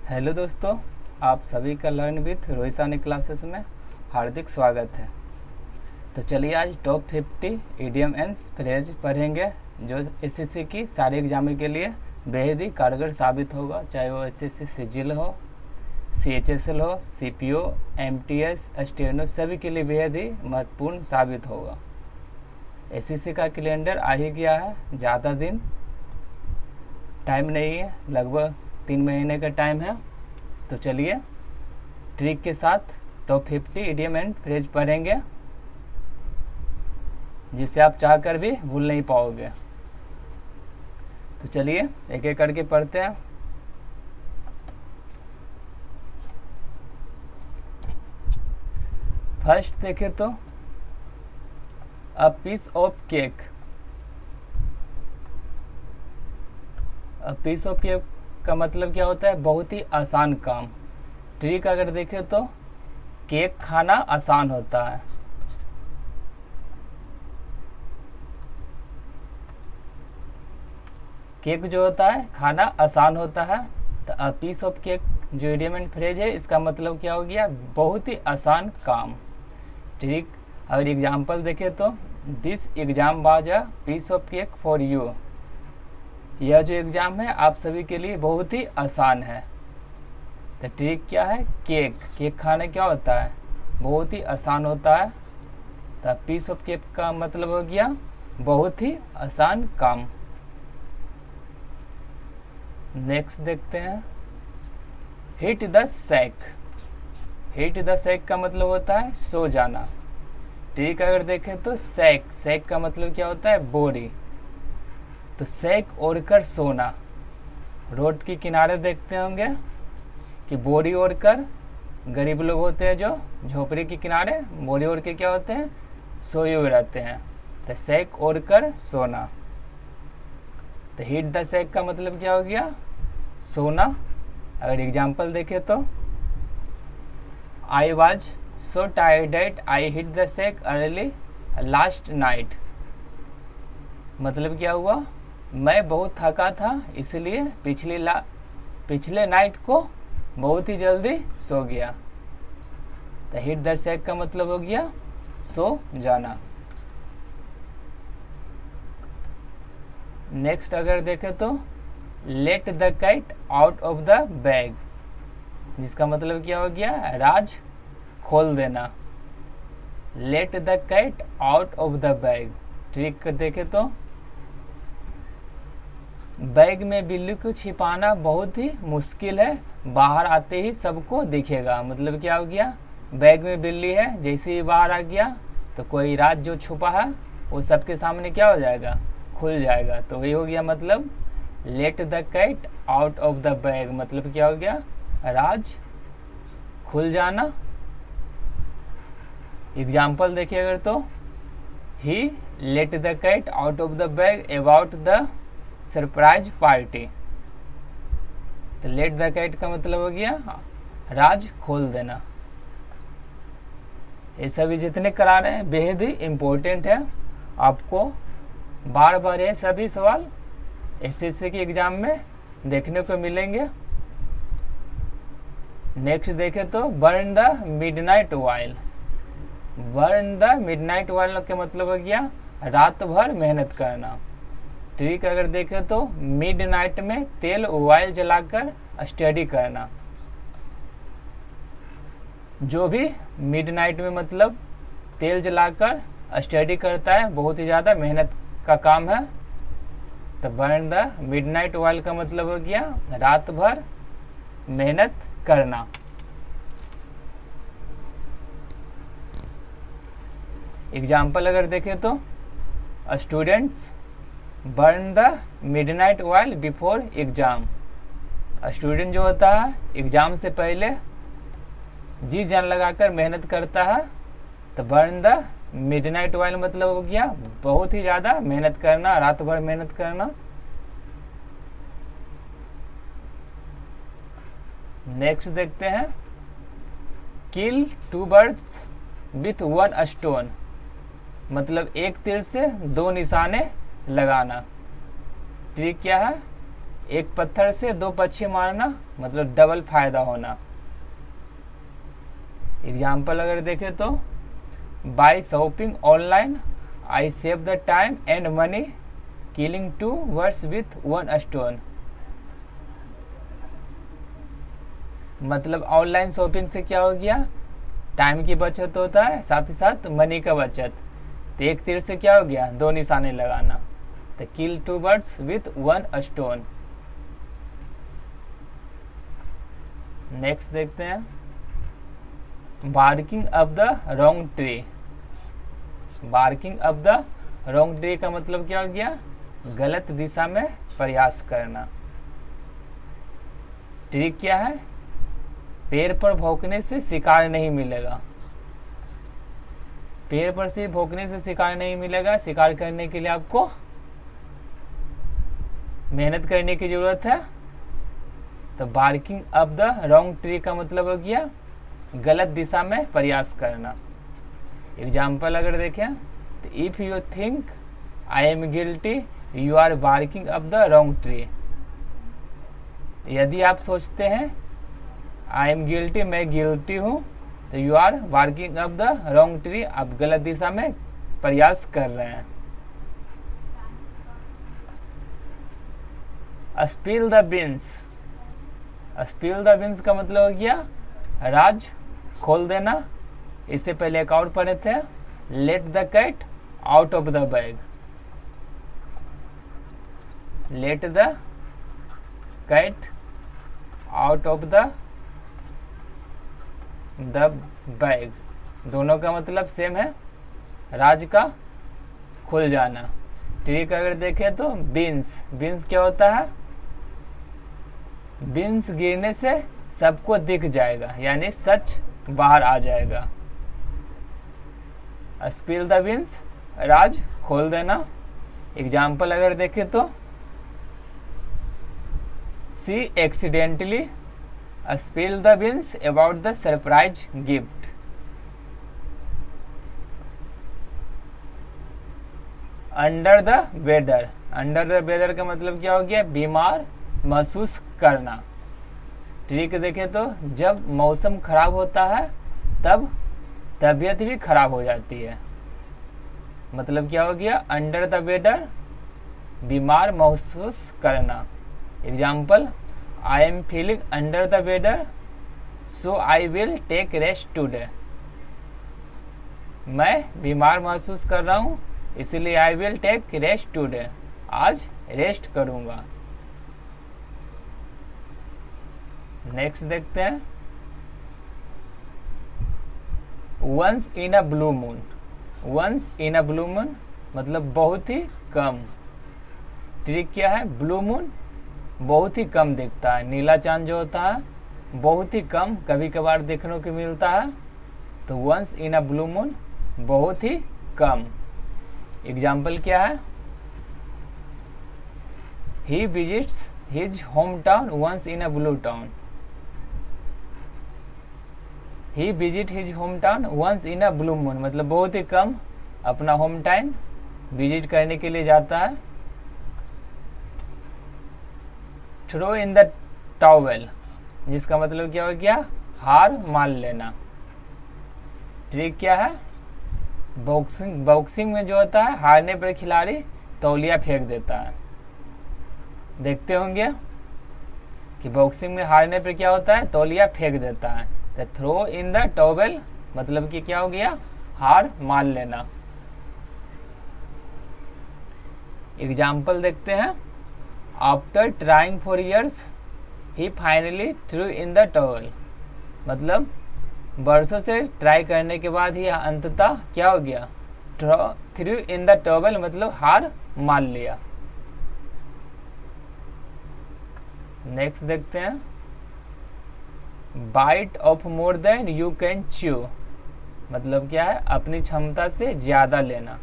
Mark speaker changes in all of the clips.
Speaker 1: Hello दोस्तों, आप सभी का learn with Rohit Sahni classes में हार्दिक स्वागत है। तो चलिए आज टॉप 50 ईडियम एंड फ्रेज पढ़ेंगे जो एसएससी की सारे एग्जाम के लिए बेहद ही कारगर साबित होगा, चाहे वो एसएससी सीजीएल हो, सीएचएसएल हो, सीपीओ, एमटीएस, स्टेनो, सभी के लिए बेहद ही महत्वपूर्ण साबित होगा। एसएससी का कैलेंडर आ ही गया है, ज़्यादा दिन टाइम नहीं है, लगभग 3 महीने का टाइम है। तो चलिए ट्रिक के साथ टॉप 50 इडियम एंड फ्रेज पढ़ेंगे जिसे आप चाह कर भी भूल नहीं पाओगे। तो चलिए एक एक करके पढ़ते हैं। फर्स्ट देखें तो a piece of cake. A piece of cake का मतलब क्या होता है? बहुत ही आसान काम। ट्रिक अगर देखें तो केक खाना आसान होता है। केक जो होता है खाना आसान होता है। तो अ पीस ऑफ केक जो इडियम एंड फ्रेज है, इसका मतलब क्या हो गया? बहुत ही आसान काम। ट्रिक अगर एग्जाम्पल देखें तो this exam was a piece of cake for you. यह जो एग्ज़ाम है आप सभी के लिए बहुत ही आसान है। तो ट्रिक क्या है? केक। केक खाना क्या होता है? बहुत ही आसान होता है। तो पीस ऑफ केक का मतलब हो गया बहुत ही आसान काम। नेक्स्ट देखते हैं hit the sack. Hit the sack का मतलब होता है सो जाना। ट्रिक अगर देखें तो सैक। सैक का मतलब क्या होता है? बोरी। तो सैक ओढ़कर सोना। रोड के किनारे देखते होंगे कि बोरी ओढ़कर गरीब लोग होते हैं जो झोपड़ी के किनारे बोरी ओढ़ के क्या होते हैं? सोए हुए रहते हैं। तो सैक ओढ़कर सोना। तो हिट द सैक का मतलब क्या हो गया? सोना। अगर एग्जाम्पल देखें तो I was so tired that I hit the sack early last night. मतलब क्या हुआ? मैं बहुत थका था इसलिए पिछले नाइट को बहुत ही जल्दी सो गया। तो हिट द सैक का मतलब हो गया सो जाना। नेक्स्ट अगर देखें तो let the cat out of the bag, जिसका मतलब क्या हो गया? राज खोल देना। Let the cat out of the bag. Trick देखें तो बैग में बिल्ली को छिपाना बहुत ही मुश्किल है, बाहर आते ही सबको दिखेगा। मतलब क्या हो गया? बैग में बिल्ली है, जैसे ही बाहर आ गया तो कोई राज जो छुपा है वो सबके सामने क्या हो जाएगा? खुल जाएगा। तो वही हो गया मतलब let the cat out of the bag. मतलब क्या हो गया? राज खुल जाना। एग्जाम्पल देखिए अगर तो he let the cat out of the bag about the surprise party. तो लेट द कैट का मतलब हो गया राज खोल देना। ये सभी जितने करा रहे हैं बेहद ही इम्पोर्टेंट है। आपको बार बार ये सभी सवाल एसएससी के एग्जाम में देखने को मिलेंगे। नेक्स्ट देखें तो burn the midnight oil. Burn the midnight oil का मतलब हो गया रात भर मेहनत करना। ट्रिक अगर देखें तो मिडनाइट में तेल ऑयल जलाकर स्टडी करना। जो भी मिडनाइट में मतलब तेल जलाकर स्टडी करता है बहुत ही ज़्यादा मेहनत का काम है। तो बर्न द मिडनाइट ऑयल का मतलब हो गया रात भर मेहनत करना। एग्जाम्पल अगर देखें तो students burn the midnight oil before exam. Student जो होता है एग्जाम से पहले जी जान लगाकर मेहनत करता है। तो बर्न द मिडनाइट ऑयल मतलब हो गया बहुत ही ज़्यादा मेहनत करना, रात भर मेहनत करना। नेक्स्ट देखते हैं किल 2 बर्ड्स विथ 1 स्टोन। मतलब एक तीर से 2 निशाने लगाना। ट्रिक क्या है? एक पत्थर से दो पक्षी मारना मतलब डबल फायदा होना। एग्जाम्पल अगर देखें तो by shopping online I save the time and money killing 2 birds with 1 stone. मतलब ऑनलाइन शॉपिंग से क्या हो गया, टाइम की बचत होता है, साथ ही साथ मनी का बचत। तो एक तीर से क्या हो गया, 2 निशाने लगाना। तो किल 2 बर्ड्स विथ 1 स्टोन। नेक्स्ट देखते हैं barking up the wrong tree. Barking up the wrong tree का मतलब क्या हो गया, गलत दिशा में प्रयास करना। ट्री क्या है, पेड़ पर भौंकने से शिकार नहीं मिलेगा। पेड़ पर से भौंकने से शिकार नहीं मिलेगा। शिकार करने के लिए आपको मेहनत करने की जरूरत है। तो barking up the wrong tree का मतलब हो गया गलत दिशा में प्रयास करना। एग्जाम्पल अगर देखें तो if you think I am guilty you are barking up the wrong tree. यदि आप सोचते हैं आई एम गिल्टी, मैं गिल्टी हूँ, तो you are barking up the wrong tree, आप गलत दिशा में प्रयास कर रहे हैं। Spill the beans. Spill the beans का मतलब हो गया राज खोल देना। इससे पहले एक और पढ़े थे, let the cat out of the bag. Let the cat out of the bag, दोनों का मतलब सेम है, राज का खुल जाना। ट्रिक अगर देखें तो बीन्स। बीन्स क्या होता है, बीन्स गिरने से सबको दिख जाएगा, यानी सच बाहर आ जाएगा। स्पिल द बीन्स, राज खोल देना। एग्जाम्पल अगर देखें तो she accidentally spill the beans about the surprise gift। Under the weather. Under the weather का मतलब क्या हो गया, बीमार महसूस करना। ट्रिक देखें तो जब मौसम खराब होता है तब तबीयत भी खराब हो जाती है। मतलब क्या हो गया, अंडर द वेदर, बीमार महसूस करना। Example I am feeling under the weather, so I will take rest today। मैं बीमार महसूस कर रहा हूँ इसलिए I will take rest today, आज रेस्ट करूँगा। नेक्स्ट देखते हैं once in a blue moon। once in a blue moon मतलब बहुत ही कम। ट्रिक क्या है, ब्लू मून बहुत ही कम दिखता है। नीला चांद जो होता है बहुत ही कम कभी कभार देखने को मिलता है। तो once in a blue moon बहुत ही कम। एग्जाम्पल क्या है, he visits his home town once in a blue town. He visit his home town once in a blue moon मतलब बहुत ही कम अपना होम टाउन विजिट करने के लिए जाता है। थ्रो इन द टॉवेल जिसका मतलब क्या हो गया, हार मान लेना। ट्रिक क्या है, बॉक्सिंग में जो होता है हारने पर खिलाड़ी तौलिया फेंक देता है। देखते होंगे कि बॉक्सिंग में हारने पर क्या होता है, तौलिया फेंक देता है। तो थ्रो इन द टॉवेल मतलब कि क्या हो गया, हार मान लेना। एग्जाम्पल देखते हैं, after trying for years he finally through in the towel मतलब बरसों से ट्राई करने के बाद ही अंततः क्या हो गया, थ्रू इन द टॉवेल मतलब हार मान लिया। नेक्स्ट देखते हैं, bite off more than you can chew मतलब क्या है, अपनी क्षमता से ज्यादा लेना।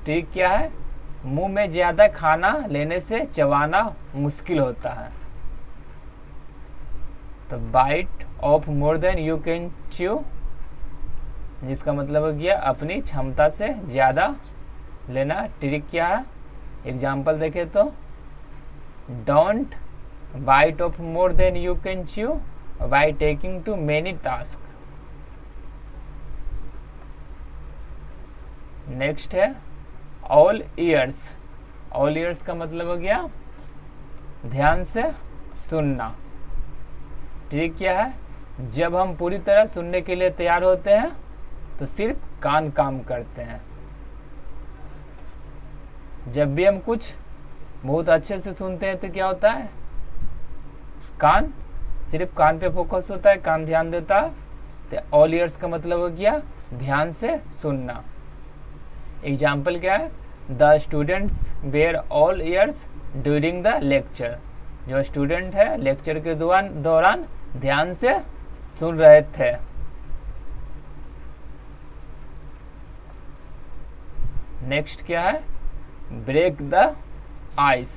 Speaker 1: ट्रिक क्या है, मुंह में ज्यादा खाना लेने से चबाना मुश्किल होता है। तो bite off more than you can chew जिसका मतलब हो गया अपनी क्षमता से ज़्यादा लेना। ट्रिक क्या है, एग्जाम्पल देखें तो don't bite off more than you can chew by taking too many task. Next है ऑल ईयर्स। ऑल ईयर्स का मतलब हो गया ध्यान से सुनना। ठीक क्या है, जब हम पूरी तरह सुनने के लिए तैयार होते हैं तो सिर्फ कान काम करते हैं। जब भी हम कुछ बहुत अच्छे से सुनते हैं तो क्या होता है, कान, सिर्फ कान पे फोकस होता है, कान ध्यान देता है। तो ऑल ईयर्स का मतलब हो गया ध्यान से सुनना। एग्जाम्पल क्या है, the students were all ears during the lecture. जो स्टूडेंट है लेक्चर के दौरान ध्यान से सुन रहे थे। नेक्स्ट क्या है, ब्रेक द आइस।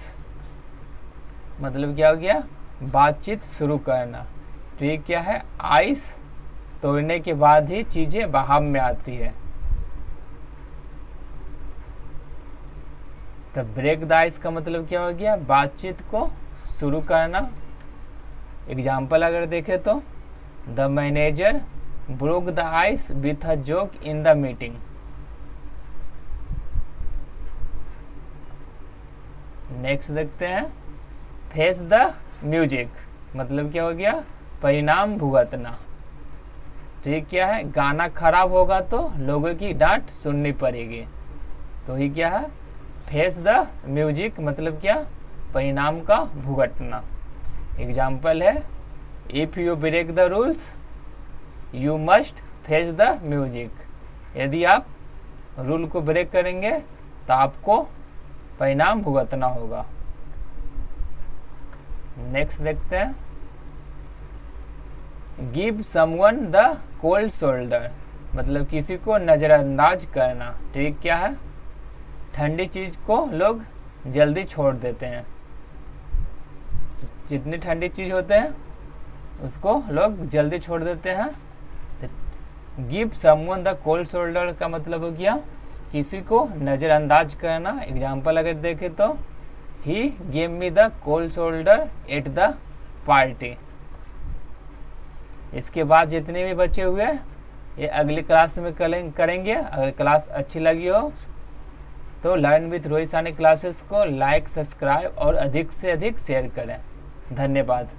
Speaker 1: मतलब क्या हो गया, बातचीत शुरू करना। ट्रिक क्या है, आइस तोड़ने के बाद ही चीजें बाहर में आती है। तो ब्रेक द आइस का मतलब क्या हो गया, बातचीत को शुरू करना। एग्जाम्पल अगर देखें तो the manager broke the ice with a joke in the meeting. Next देखते हैं फेस द म्यूजिक। मतलब क्या हो गया, परिणाम भुगतना। ठीक क्या है, गाना खराब होगा तो लोगों की डांट सुननी पड़ेगी। तो ये क्या है, फेस द म्यूजिक मतलब क्या, परिणाम का भुगतना। एग्जाम्पल है if you break the rules you must face the music. यदि आप रूल को ब्रेक करेंगे तो आपको परिणाम भुगतना होगा। नेक्स्ट देखते हैं give someone the cold shoulder. मतलब किसी को नज़रअंदाज करना। ठीक क्या है, ठंडी चीज को लोग जल्दी छोड़ देते हैं। जितनी ठंडी चीज होते हैं उसको लोग जल्दी छोड़ देते हैं। Give someone the cold shoulder का मतलब हो गया किसी को नज़रअंदाज करना। एग्जाम्पल अगर देखें तो he gave me the cold shoulder at the party. इसके बाद जितने भी बचे हुए ये अगली क्लास में करेंगे। अगर क्लास अच्छी लगी हो तो learn with Rohit Sahni classes को लाइक, सब्सक्राइब और अधिक से अधिक शेयर करें। धन्यवाद।